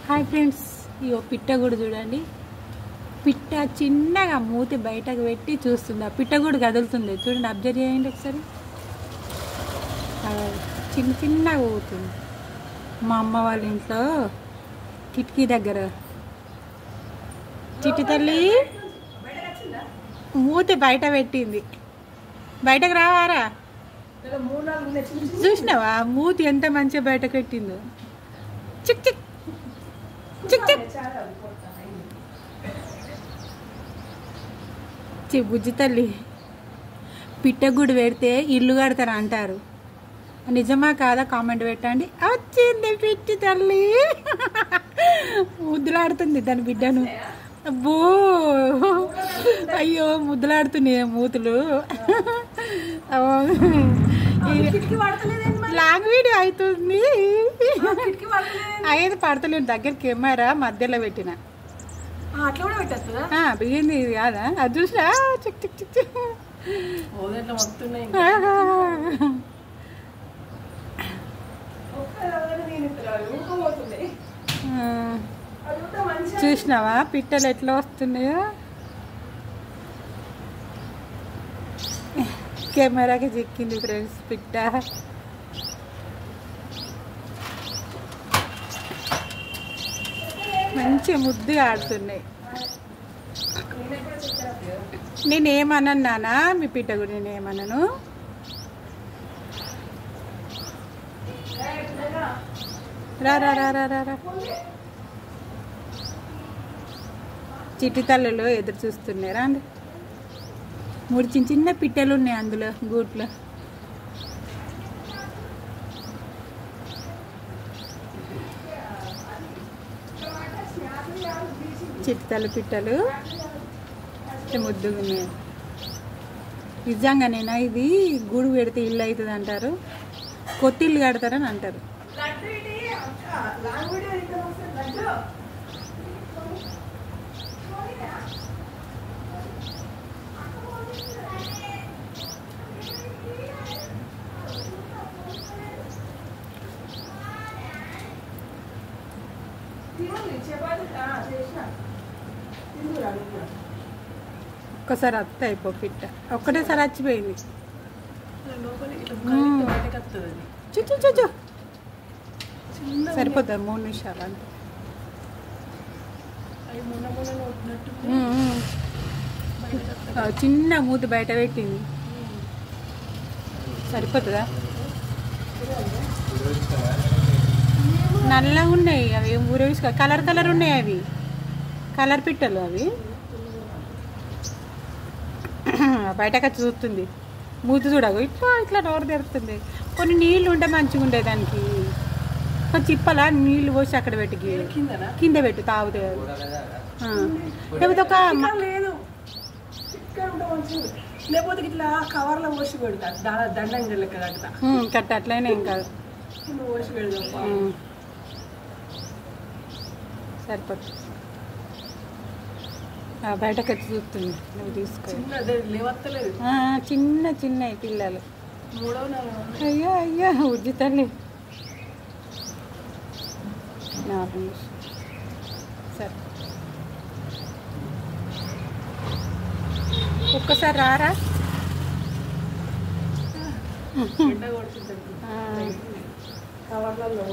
Hi friends, ఇగో పిట్ట కూడా చూడండి. పిట్ట చిన్నగా మూతి బయటకు పెట్టి చూస్తుంది. ఆ పిట్ట కూడా కదులుతుంది చూడండి, అబ్జర్వ్ చేయండి ఒకసారి. చిన్న చిన్నగా ఊగుతుంది. మా అమ్మ వాళ్ళ ఇంట్లో కిటికీ దగ్గర చిట్టి తల్లి మూతి బయట పెట్టింది. బయటకు రావారా? చూసినావా మూతి ఎంత మంచిగా బయటకు పెట్టిందో. చిక్ చిక్ చిక్ చిక్ బుజ్జి తల్లి. పిట్టగూడు పెడితే ఇల్లు కడతారు అంటారు, నిజమా కాదా కామెంట్ పెట్టండి. వచ్చింది పిట్టి తల్లి, ముద్దులాడుతుంది దాని బిడ్డను. అబ్బో అయ్యో ముద్దులాడుతున్నాయి మూతులు. లాంగ్ వీడియో అవుతుంది. అయ్యేది పడతలేదు, దగ్గర కెమెరా మధ్యలో పెట్టిన బిగింది. ఇది కాదా? అది చూసినా చిక్ చిక్ చిక్ చిక్. చూసినావా పిట్టలు ఎట్లా వస్తున్నాయో? కెమెరాకి చిక్కింది ఫ్రెండ్స్ పిట్ట. మంచి ముద్దుగా ఆడుతున్నాయి. నేనేమన్నాను నానా మీ పిట్ట కూడా? నేనేమన్నాను? రా రా రా రా రా. చిట్టి తల్లులు ఎదురు చూస్తున్నారా అండి? 3 చిన్న చిన్న పిట్టలు ఉన్నాయి అందులో గూట్లో. చిట్టితల్లి పిట్టలు ముద్దుగా ఉన్నాయి. నిజంగానేనా? ఇది గూడు పెడితే ఇల్లు అవుతుంది అంటారు, కొత్త ఇల్లు కడతారని అంటారు. ఒక్కసారి అత్త అయిపో పిట్ట ఒక్కటేసారి వచ్చిపోయింది. చూచు చూచు సరిపోతుంది 3 నిమిషాలు అంతే. చిన్న మూతి బయట పెట్టింది, సరిపోతుందా? నల్లగా ఉన్నాయి అవి, ఊరేసుకో. కలర్ కలర్ ఉన్నాయి అవి, కలర్ పిట్టలు అవి. బయటకు చూస్తుంది, మూతి చూడకు ఇట్లా ఇట్లా నోరు తెరుతుంది. కొన్ని నీళ్ళు ఉంటే మంచిగా ఉండే దానికి. కొంచెం చిప్పలా నీళ్ళు పోసి అక్కడ పెట్టి కింద పెట్టు తాగుతే. లేకపోతే ఒక లేకపోతే ఇట్లా కవర్లో పోసి పెడతా దండం కట్ట అట్లయినా ఏం కాదు, పోసి పెడదాం సరిపోతుంది. బయటకు వచ్చి చూస్తుంది, నువ్వు తీసుకో. చిన్న చిన్న పిల్లలు. అయ్యో అయ్యో ఉజ్జి తల్లి. సరే ఒక్కసారి రారా? కవర్లలో